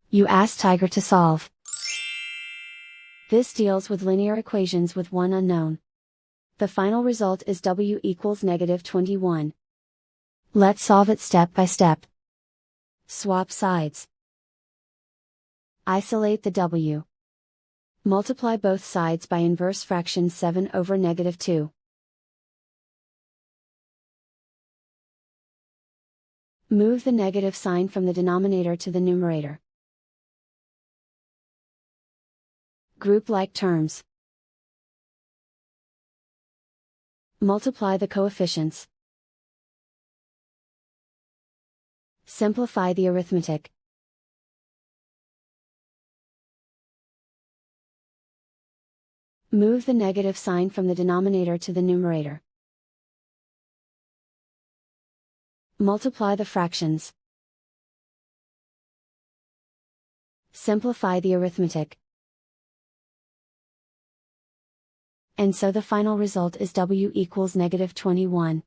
You ask Tiger to solve. This deals with linear equations with one unknown. The final result is w equals -21. Let's solve it step by step. Swap sides. Isolate the w. Multiply both sides by inverse fraction 7 over -2. Move the negative sign from the denominator to the numerator. Group like terms. Multiply the coefficients. Simplify the arithmetic. Move the negative sign from the denominator to the numerator. Multiply the fractions. Simplify the arithmetic. And so the final result is w equals -21.